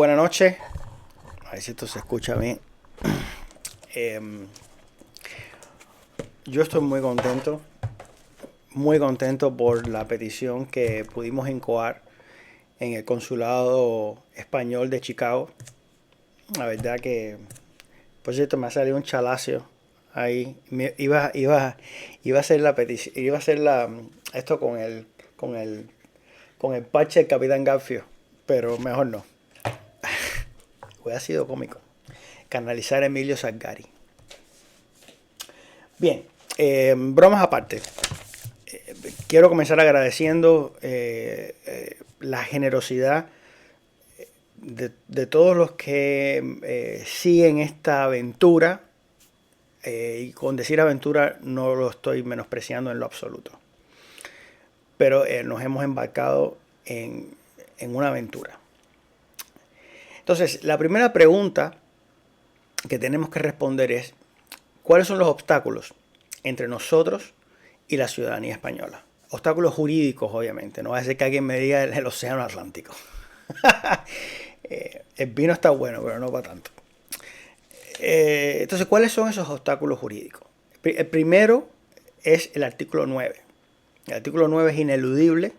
buenas noches. A ver si esto se escucha bien. Yo estoy muy contento por la petición que pudimos incoar en el Consulado Español de Chicago. La verdad que, por cierto, me ha salido un chalacio ahí. Iba a hacer la petición, iba a hacer esto con el parche del Capitán Garfio, pero mejor no. Hubiera sido cómico. Canalizar a Emilio Salgari. Bien, bromas aparte. Quiero comenzar agradeciendo la generosidad de todos los que siguen esta aventura. Y con decir aventura no lo estoy menospreciando en lo absoluto. Pero nos hemos embarcado en una aventura. Entonces, la primera pregunta que tenemos que responder es: ¿cuáles son los obstáculos entre nosotros y la ciudadanía española? Obstáculos jurídicos, obviamente. No va a ser que alguien me diga el océano Atlántico. El vino está bueno, pero no para tanto. Entonces, ¿cuáles son esos obstáculos jurídicos? El primero es el artículo 9. El artículo 9 es ineludible.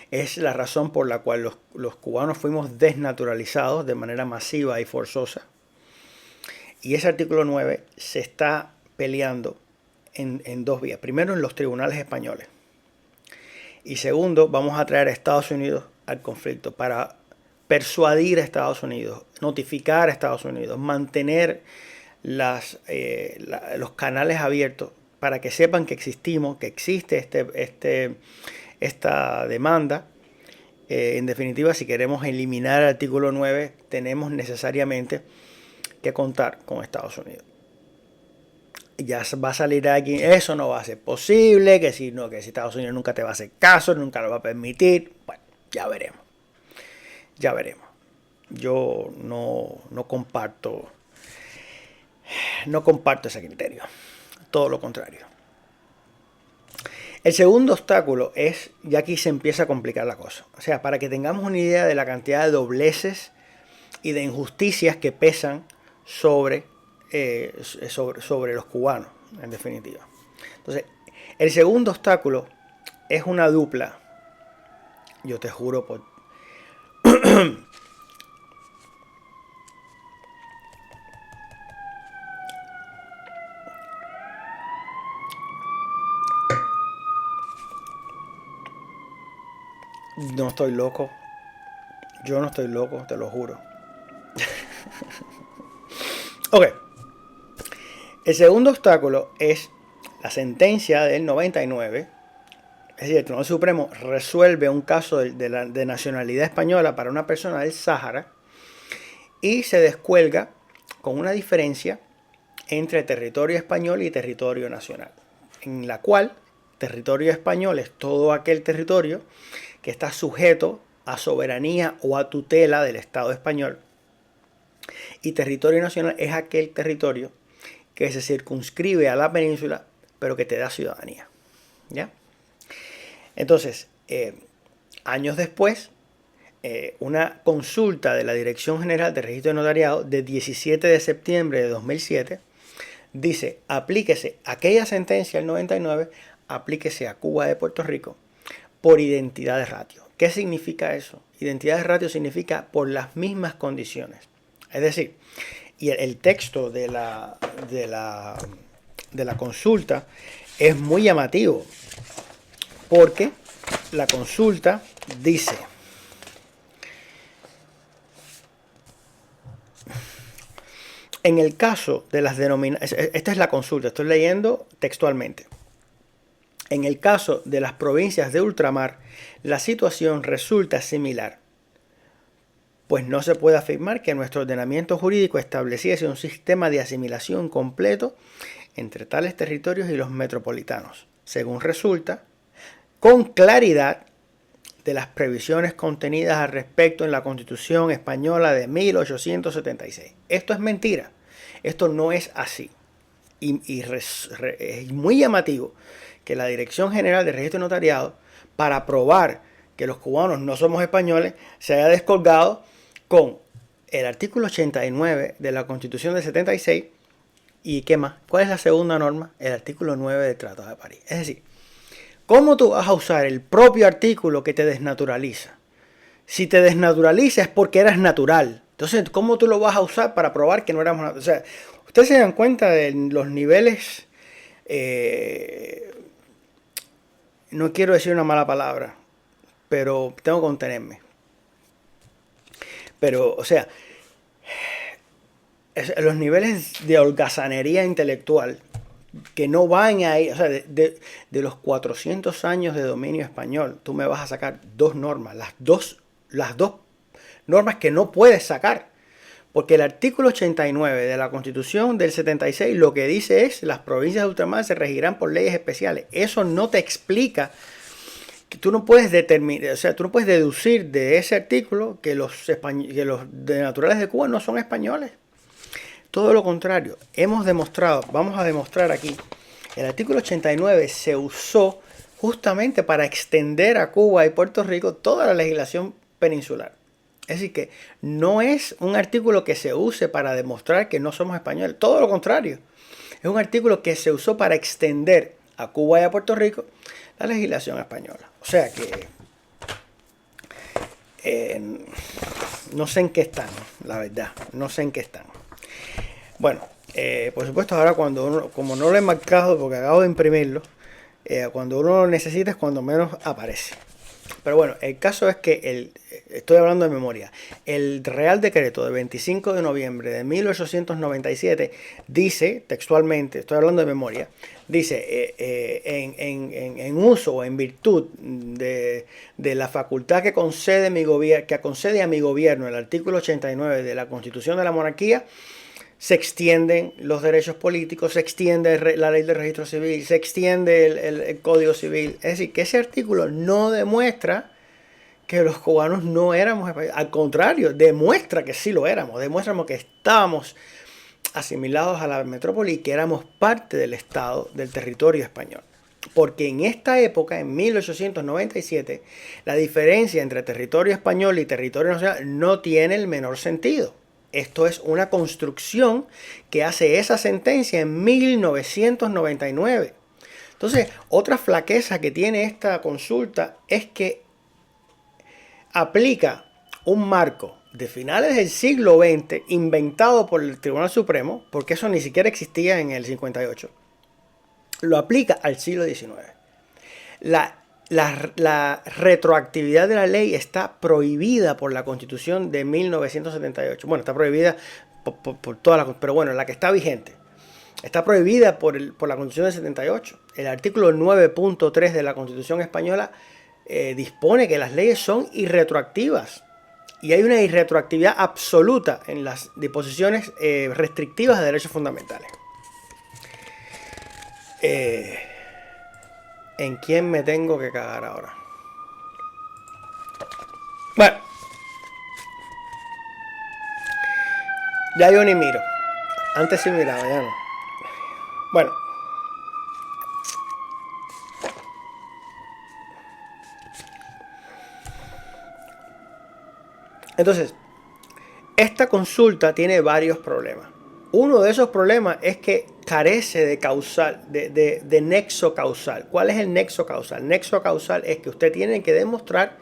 Es la razón por la cual los cubanos fuimos desnaturalizados de manera masiva y forzosa. Y ese artículo 9 se está peleando en dos vías. Primero, en los tribunales españoles. Y segundo, vamos a traer a Estados Unidos al conflicto para persuadir a Estados Unidos, notificar a Estados Unidos, mantener los canales abiertos para que sepan que existimos, que existe esta demanda. En definitiva, si queremos eliminar el artículo 9, tenemos necesariamente que contar con Estados Unidos. Ya va a salir alguien, eso no va a ser posible, que si Estados Unidos nunca te va a hacer caso, nunca lo va a permitir. Bueno, ya veremos. Ya veremos. Yo no comparto ese criterio. Todo lo contrario. El segundo obstáculo es, ya aquí se empieza a complicar la cosa. O sea, para que tengamos una idea de la cantidad de dobleces y de injusticias que pesan sobre los cubanos, en definitiva. Entonces, el segundo obstáculo es una dupla. Yo te juro por... No estoy loco. Yo no estoy loco, te lo juro. Ok. El segundo obstáculo es la sentencia del 99. Es decir, el Tribunal Supremo resuelve un caso de nacionalidad española para una persona del Sáhara y se descuelga con una diferencia entre territorio español y territorio nacional, en la cual territorio español es todo aquel territorio que está sujeto a soberanía o a tutela del Estado español, y territorio nacional es aquel territorio que se circunscribe a la península pero que te da ciudadanía. ¿Ya? Entonces, años después, una consulta de la Dirección General de Registro de Notariado de 17 de septiembre de 2007 dice: aplíquese aquella sentencia del 99, aplíquese a Cuba de Puerto Rico por identidad de ratio. ¿Qué significa eso? Identidad de ratio significa por las mismas condiciones. Es decir, y el texto de la consulta es muy llamativo, porque la consulta dice: en el caso de las denominaciones, esta es la consulta, estoy leyendo textualmente. En el caso de las provincias de ultramar, la situación resulta similar, pues no se puede afirmar que nuestro ordenamiento jurídico estableciese un sistema de asimilación completo entre tales territorios y los metropolitanos, según resulta con claridad de las previsiones contenidas al respecto en la Constitución Española de 1876. Esto es mentira, esto no es así. Y es muy llamativo que la Dirección General de Registro Notariado, para probar que los cubanos no somos españoles, se haya descolgado con el artículo 89 de la Constitución del 76 y ¿qué más? ¿Cuál es la segunda norma? El artículo 9 del Tratado de París. Es decir, ¿cómo tú vas a usar el propio artículo que te desnaturaliza? Si te desnaturaliza es porque eras natural. Entonces, ¿cómo tú lo vas a usar para probar que no éramos naturales? O sea, ustedes se dan cuenta de los niveles, no quiero decir una mala palabra, pero tengo que contenerme. Pero, o sea, los niveles de holgazanería intelectual que no van ahí, o sea, de los 400 años de dominio español, tú me vas a sacar dos normas, las dos normas que no puedes sacar. Porque el artículo 89 de la Constitución del 76 lo que dice es las provincias de ultramar se regirán por leyes especiales. Eso no te explica que tú no puedes determinar, o sea, tú no puedes deducir de ese artículo que los naturales de Cuba no son españoles. Todo lo contrario, hemos demostrado, vamos a demostrar aquí, el artículo 89 se usó justamente para extender a Cuba y Puerto Rico toda la legislación peninsular. Es decir, que no es un artículo que se use para demostrar que no somos españoles, todo lo contrario. Es un artículo que se usó para extender a Cuba y a Puerto Rico la legislación española. O sea que no sé en qué están, la verdad, no sé en qué están. Bueno, por supuesto ahora cuando uno, como no lo he marcado porque acabo de imprimirlo, cuando uno lo necesita es cuando menos aparece. Pero bueno, el caso es que estoy hablando de memoria. El Real Decreto de 25 de noviembre de 1897 dice, textualmente, estoy hablando de memoria, dice, en uso o en virtud de la facultad que concede a mi gobierno el artículo 89 de la Constitución de la Monarquía, se extienden los derechos políticos, se extiende la ley de registro civil, se extiende el Código Civil. Es decir, que ese artículo no demuestra que los cubanos no éramos españoles. Al contrario, demuestra que sí lo éramos. Demuestra que estábamos asimilados a la metrópoli y que éramos parte del Estado, del territorio español. Porque en esta época, en 1897, la diferencia entre territorio español y territorio nacional no tiene el menor sentido. Esto es una construcción que hace esa sentencia en 1999. Entonces, otra flaqueza que tiene esta consulta es que aplica un marco de finales del siglo XX inventado por el Tribunal Supremo, porque eso ni siquiera existía en el 58. Lo aplica al siglo XIX. La retroactividad de la ley está prohibida por la Constitución de 1978. Bueno, está prohibida por todas las... Pero bueno, la que está vigente. Está prohibida por la Constitución del 78. El artículo 9.3 de la Constitución española dispone que las leyes son irretroactivas. Y hay una irretroactividad absoluta en las disposiciones restrictivas de derechos fundamentales. ¿En quién me tengo que cagar ahora? Bueno. Ya yo ni miro. Antes sí miraba, ya no. Bueno. Entonces, esta consulta tiene varios problemas. Uno de esos problemas es que carece de causal, de nexo causal. ¿Cuál es el nexo causal? Nexo causal es que usted tiene que demostrar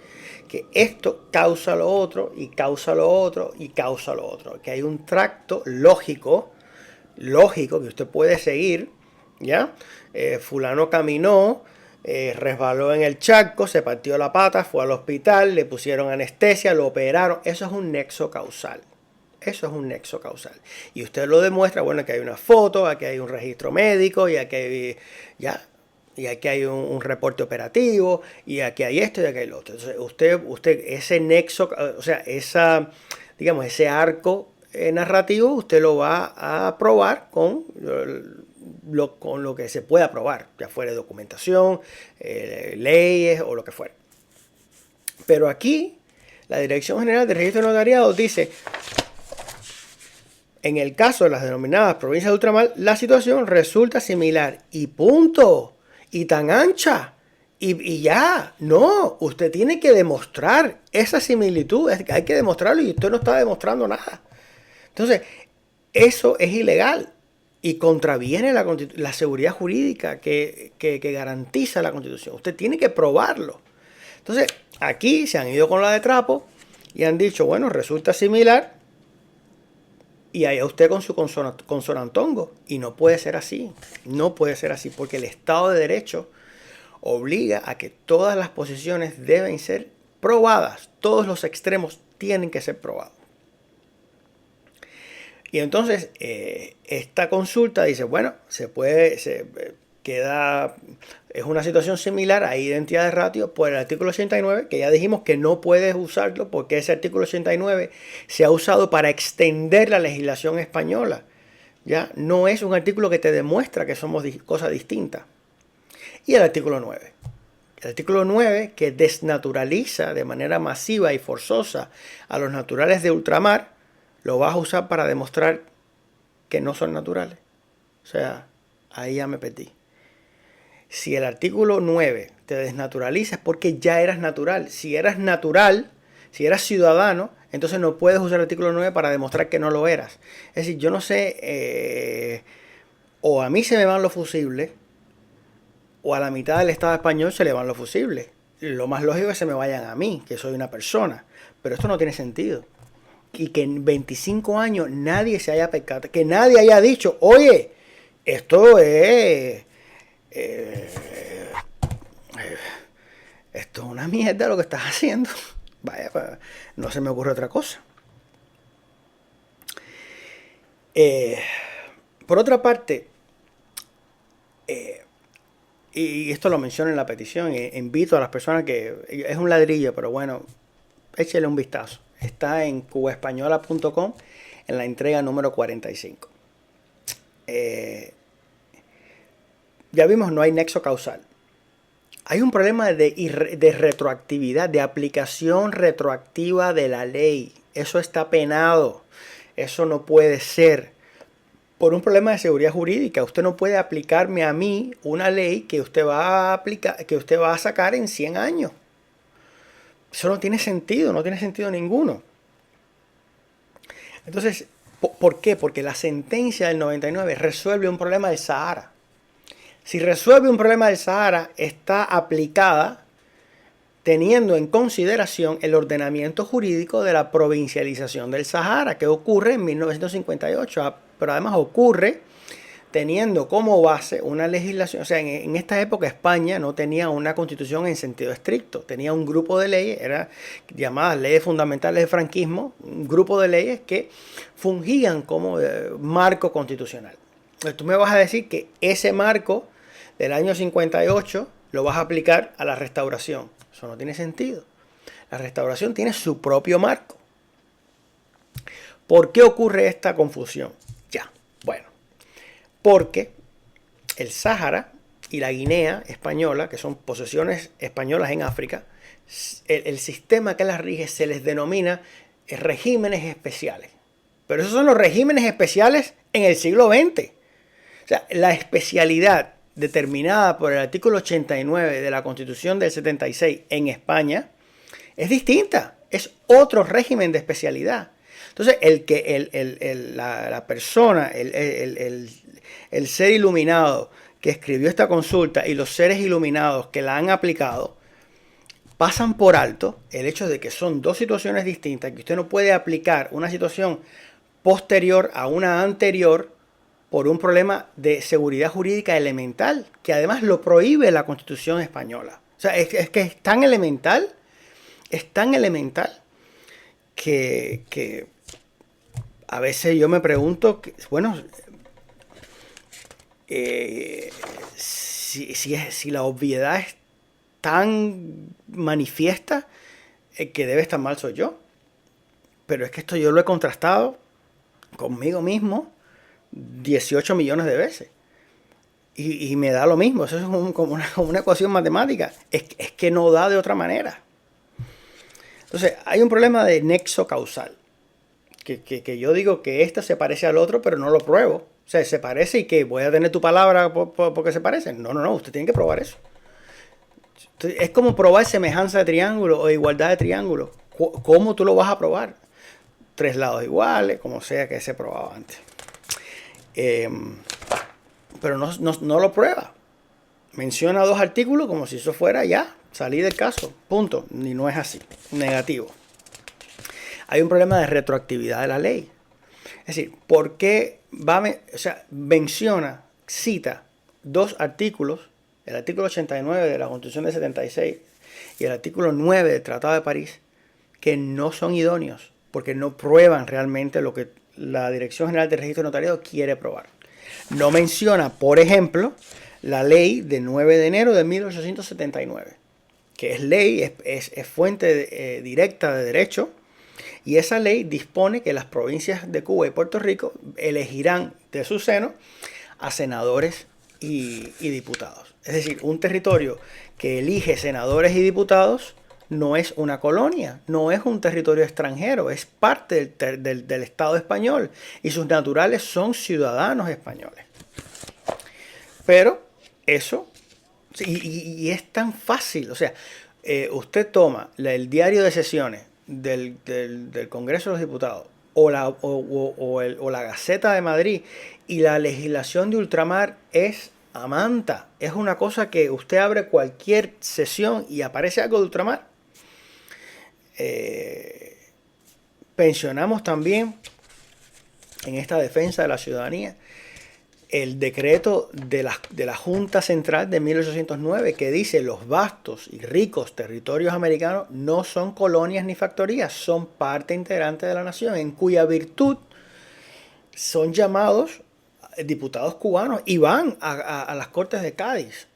que esto causa lo otro, y causa lo otro, y causa lo otro. Que hay un tracto lógico que usted puede seguir, ¿ya? Fulano caminó, resbaló en el charco, se partió la pata, fue al hospital, le pusieron anestesia, lo operaron. Eso es un nexo causal. Eso es un nexo causal. Y usted lo demuestra, bueno, que hay una foto, aquí hay un registro médico, y aquí hay, y aquí hay un reporte operativo, y aquí hay esto y aquí hay lo otro. Entonces, usted ese nexo, o sea, ese arco narrativo, usted lo va a probar con lo que se pueda probar, ya fuera documentación, leyes o lo que fuera. Pero aquí, la Dirección General de Registro de Notariado dice: en el caso de las denominadas provincias de ultramar, la situación resulta similar. Y punto. Y tan ancha. Y ya, no, usted tiene que demostrar esa similitud, hay que demostrarlo y usted no está demostrando nada. Entonces, eso es ilegal y contraviene la seguridad jurídica que garantiza la Constitución. Usted tiene que probarlo. Entonces, aquí se han ido con la de trapo y han dicho, bueno, resulta similar y allá usted con su consonantongo. Y no puede ser así, no puede ser así, porque el Estado de Derecho obliga a que todas las posiciones deben ser probadas, todos los extremos tienen que ser probados. Y entonces esta consulta dice, bueno, es una situación similar a identidad de ratio por el artículo 89, que ya dijimos que no puedes usarlo porque ese artículo 89 se ha usado para extender la legislación española. ¿Ya? No es un artículo que te demuestra que somos cosas distintas. Y el artículo 9. El artículo 9 que desnaturaliza de manera masiva y forzosa a los naturales de ultramar, lo vas a usar para demostrar que no son naturales. O sea, ahí ya me perdí. Si el artículo 9 te desnaturaliza es porque ya eras natural. Si eras natural, si eras ciudadano, entonces no puedes usar el artículo 9 para demostrar que no lo eras. Es decir, yo no sé, o a mí se me van los fusibles, o a la mitad del Estado español se le van los fusibles. Lo más lógico es que se me vayan a mí, que soy una persona. Pero esto no tiene sentido. Y que en 25 años nadie se haya percatado, que nadie haya dicho, oye, esto es esto es una mierda lo que estás haciendo. Vaya, no se me ocurre otra cosa. Por otra parte, y esto lo menciono en la petición, invito a las personas que, es un ladrillo, pero bueno, échale un vistazo. Está en cubaespañola.com en la entrega número 45. Ya vimos, no hay nexo causal. Hay un problema de retroactividad, de aplicación retroactiva de la ley. Eso está penado. Eso no puede ser. Por un problema de seguridad jurídica, usted no puede aplicarme a mí una ley que usted va a aplicar, que usted va a sacar en 100 años. Eso no tiene sentido, no tiene sentido ninguno. Entonces, ¿por qué? Porque la sentencia del 99 resuelve un problema del Sahara. Si resuelve un problema del Sahara, está aplicada teniendo en consideración el ordenamiento jurídico de la provincialización del Sahara, que ocurre en 1958, pero además ocurre teniendo como base una legislación. O sea, en esta época España no tenía una constitución en sentido estricto, tenía un grupo de leyes, eran llamadas leyes fundamentales del franquismo, un grupo de leyes que fungían como marco constitucional. Entonces, tú me vas a decir que ese marco del año 58 lo vas a aplicar a la restauración. Eso no tiene sentido. La restauración tiene su propio marco. ¿Por qué ocurre esta confusión? Ya, bueno, porque el Sáhara y la Guinea española, que son posesiones españolas en África, el sistema que las rige se les denomina regímenes especiales. Pero esos son los regímenes especiales en el siglo XX. O sea, la especialidad determinada por el artículo 89 de la Constitución del 76 en España es distinta, es otro régimen de especialidad. Entonces, la persona, el ser iluminado que escribió esta consulta y los seres iluminados que la han aplicado pasan por alto el hecho de que son dos situaciones distintas, que usted no puede aplicar una situación posterior a una anterior por un problema de seguridad jurídica elemental, que además lo prohíbe la Constitución española. O sea, es que es tan elemental que a veces yo me pregunto, bueno, si la obviedad es tan manifiesta, el que debe estar mal soy yo. Pero es que esto yo lo he contrastado conmigo mismo 18 millones de veces. Y me da lo mismo. Eso es como una ecuación matemática. Es que no da de otra manera. Entonces, hay un problema de nexo causal. Que yo digo que esta se parece al otro, pero no lo pruebo. O sea, se parece y que voy a tener tu palabra porque se parecen. No. Usted tiene que probar eso. Entonces, es como probar semejanza de triángulo o igualdad de triángulo. ¿Cómo tú lo vas a probar? Tres lados iguales, como sea que se probaba antes. Pero no lo prueba. Menciona dos artículos como si eso fuera ya, salí del caso, punto. Y no es así, negativo. Hay un problema de retroactividad de la ley. Es decir, ¿por qué menciona, cita dos artículos, el artículo 89 de la Constitución de 76 y el artículo 9 del Tratado de París, que no son idóneos, porque no prueban realmente lo que la Dirección General de Registro Notariado quiere probar? No menciona, por ejemplo, la ley de 9 de enero de 1879, que es ley, es fuente directa de derecho, y esa ley dispone que las provincias de Cuba y Puerto Rico elegirán de su seno a senadores y diputados. Es decir, un territorio que elige senadores y diputados no es una colonia, no es un territorio extranjero, es parte del Estado español y sus naturales son ciudadanos españoles. Pero eso, y es tan fácil, o sea, usted toma el diario de sesiones del Congreso de los Diputados o la Gaceta de Madrid, y la legislación de ultramar es a manta. Es una cosa que usted abre cualquier sesión y aparece algo de ultramar. Pensionamos también en esta defensa de la ciudadanía el decreto de la Junta Central de 1809, que dice: los vastos y ricos territorios americanos no son colonias ni factorías, son parte integrante de la nación, en cuya virtud son llamados diputados cubanos y van a las Cortes de Cádiz.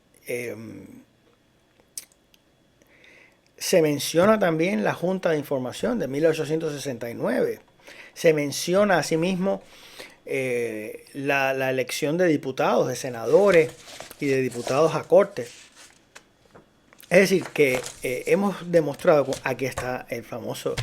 Se menciona también la Junta de Información de 1869. Se menciona asimismo la elección de diputados, de senadores y de diputados a corte. Es decir, que hemos demostrado, aquí está el famoso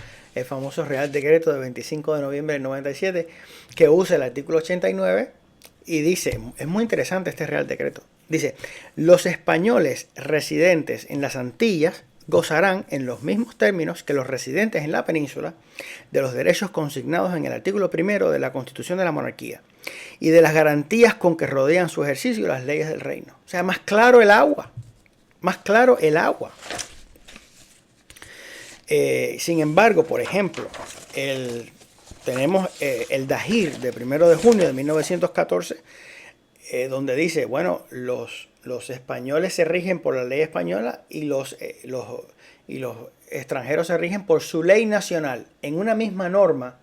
Real Decreto de 25 de noviembre del 97, que usa el artículo 89 y dice, es muy interesante este Real Decreto, dice: los españoles residentes en las Antillas gozarán en los mismos términos que los residentes en la península de los derechos consignados en el artículo 1 de la Constitución de la Monarquía y de las garantías con que rodean su ejercicio las leyes del reino. O sea, más claro el agua. Más claro el agua. Sin embargo, por ejemplo, tenemos el Dahir de 1 de junio de 1914, donde dice, bueno, los españoles se rigen por la ley española y los extranjeros se rigen por su ley nacional. En una misma norma,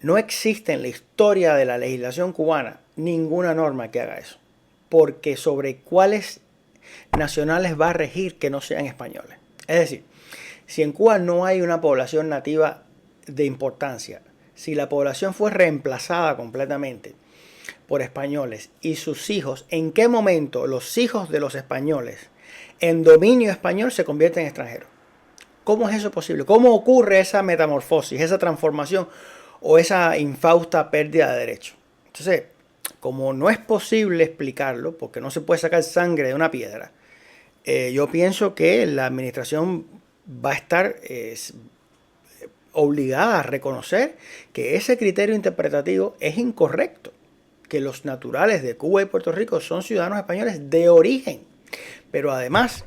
no existe en la historia de la legislación cubana ninguna norma que haga eso. Porque sobre cuáles nacionales va a regir que no sean españoles. Es decir, si en Cuba no hay una población nativa de importancia, si la población fue reemplazada completamente por españoles y sus hijos, ¿en qué momento los hijos de los españoles en dominio español se convierten en extranjeros? ¿Cómo es eso posible? ¿Cómo ocurre esa metamorfosis, esa transformación o esa infausta pérdida de derechos? Entonces, como no es posible explicarlo, porque no se puede sacar sangre de una piedra, yo pienso que la administración va a estar obligada a reconocer que ese criterio interpretativo es incorrecto, que los naturales de Cuba y Puerto Rico son ciudadanos españoles de origen. Pero además,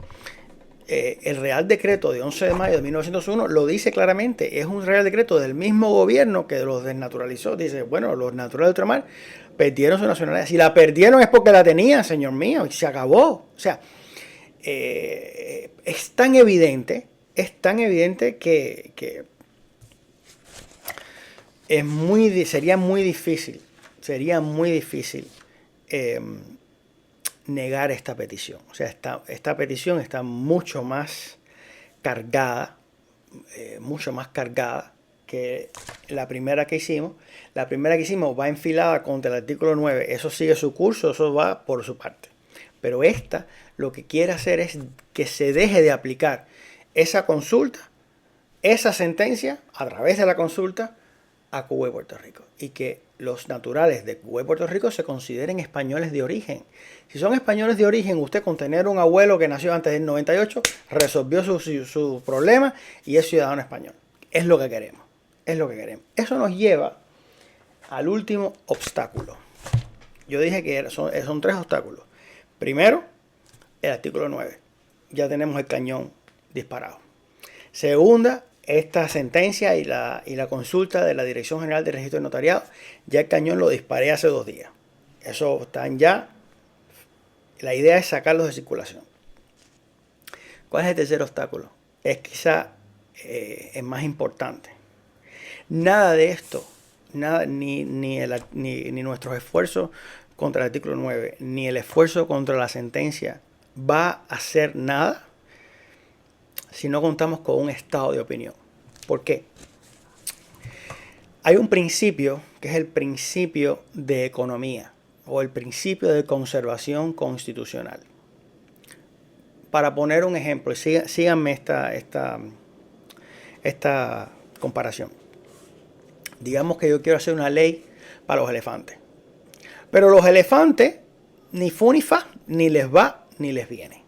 el Real Decreto de 11 de mayo de 1901 lo dice claramente, es un Real Decreto del mismo gobierno que los desnaturalizó. Dice, bueno, los naturales de ultramar perdieron su nacionalidad. Si la perdieron es porque la tenían, señor mío, y se acabó. O sea, es tan evidente que sería muy difícil negar esta petición. O sea, esta petición está mucho más cargada que la primera que hicimos. La primera que hicimos va enfilada contra el artículo 9. Eso sigue su curso, eso va por su parte. Pero esta lo que quiere hacer es que se deje de aplicar esa consulta, esa sentencia, a través de la consulta, a Cuba y Puerto Rico, y que los naturales de Cuba y Puerto Rico se consideren españoles de origen. Si son españoles de origen, usted con tener un abuelo que nació antes del 98 resolvió su problema y es ciudadano español. Es lo que queremos. Es lo que queremos. Eso nos lleva al último obstáculo. Yo dije que son 3 obstáculos. Primero, el artículo 9. Ya tenemos el cañón disparado. Segunda, esta sentencia y la consulta de la Dirección General de Registro de Notariado. Ya el cañón lo disparé hace 2 días. Eso están ya. La idea es sacarlos de circulación. ¿Cuál es el tercer obstáculo? Es quizá el más importante. Nada de esto, nada, ni nuestros esfuerzos contra el artículo 9, ni el esfuerzo contra la sentencia va a hacer nada si no contamos con un estado de opinión. ¿Por qué? Hay un principio que es el principio de economía o el principio de conservación constitucional. Para poner un ejemplo, síganme esta comparación. Digamos que yo quiero hacer una ley para los elefantes. Pero los elefantes ni fu ni fa, ni les va ni les viene.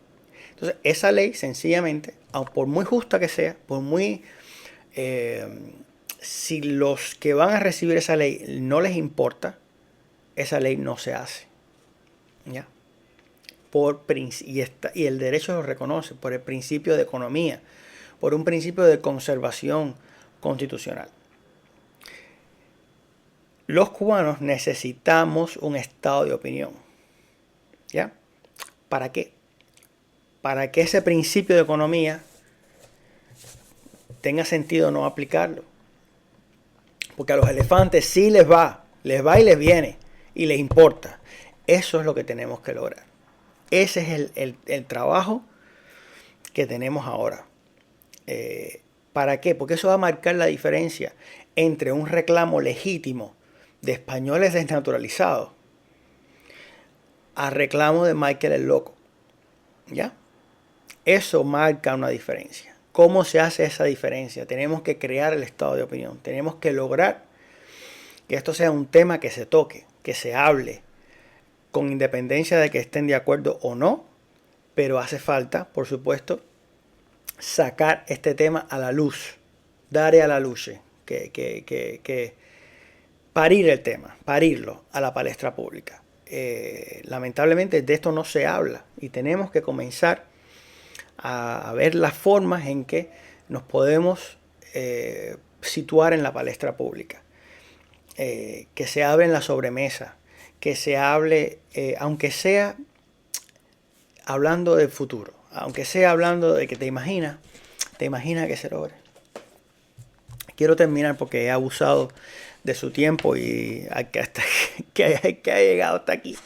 Entonces, esa ley sencillamente, por muy justa que sea, por muy... si los que van a recibir esa ley no les importa, esa ley no se hace. ¿Ya? Y el derecho lo reconoce por el principio de economía, por un principio de conservación constitucional. Los cubanos necesitamos un estado de opinión. ¿Ya? ¿Para qué? Para que ese principio de economía tenga sentido no aplicarlo. Porque a los elefantes sí les va y les viene y les importa. Eso es lo que tenemos que lograr. Ese es el trabajo que tenemos ahora. ¿Para qué? Porque eso va a marcar la diferencia entre un reclamo legítimo de españoles desnaturalizados a reclamo de Michael el Loco. ¿Ya? Eso marca una diferencia. ¿Cómo se hace esa diferencia? Tenemos que crear el estado de opinión. Tenemos que lograr que esto sea un tema que se toque, que se hable, con independencia de que estén de acuerdo o no, pero hace falta, por supuesto, sacar este tema a la luz, darle a la luz, que parir el tema, parirlo a la palestra pública. Lamentablemente de esto no se habla y tenemos que comenzar a ver las formas en que nos podemos situar en la palestra pública, que se hable en la sobremesa, que se hable, aunque sea hablando del futuro, aunque sea hablando de que te imaginas que se logre. Quiero terminar porque he abusado de su tiempo y hasta que ha llegado hasta aquí.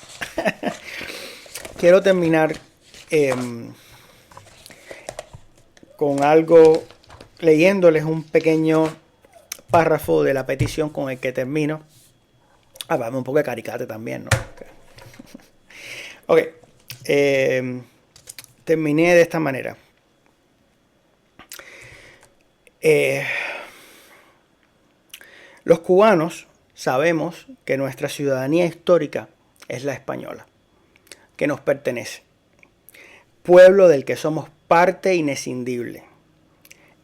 Quiero terminar con algo, leyéndoles un pequeño párrafo de la petición con el que termino. Vamos un poco de caricate también, ¿no? Ok. Terminé de esta manera. Los cubanos sabemos que nuestra ciudadanía histórica es la española, que nos pertenece. Pueblo del que somos parte inescindible.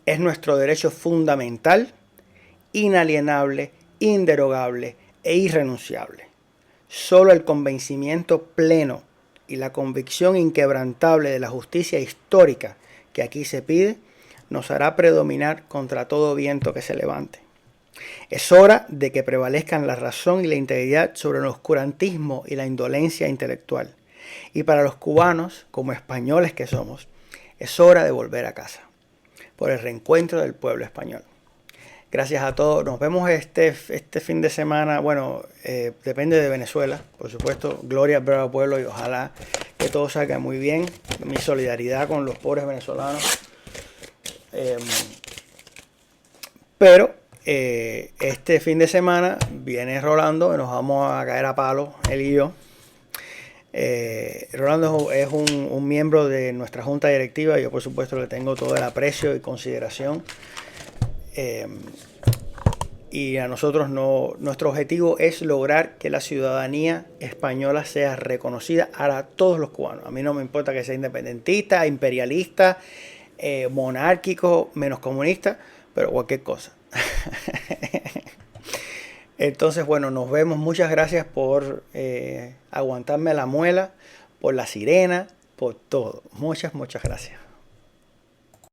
Es nuestro derecho fundamental, inalienable, inderogable e irrenunciable. Solo el convencimiento pleno y la convicción inquebrantable de la justicia histórica que aquí se pide nos hará predominar contra todo viento que se levante. Es hora de que prevalezcan la razón y la integridad sobre el oscurantismo y la indolencia intelectual. Y para los cubanos, como españoles que somos, es hora de volver a casa, por el reencuentro del pueblo español. Gracias a todos. Nos vemos este fin de semana. Bueno, depende de Venezuela, por supuesto. Gloria al bravo pueblo y ojalá que todo salga muy bien. Mi solidaridad con los pobres venezolanos. Pero este fin de semana viene Rolando y nos vamos a caer a palo, él y yo. Rolando es un miembro de nuestra junta directiva. Yo por supuesto le tengo todo el aprecio y consideración. Y a nosotros no, nuestro objetivo es lograr que la ciudadanía española sea reconocida a todos los cubanos. A mí no me importa que sea independentista, imperialista, monárquico, menos comunista, pero cualquier cosa. Entonces, bueno, nos vemos. Muchas gracias por aguantarme la muela, por la sirena, por todo. Muchas gracias.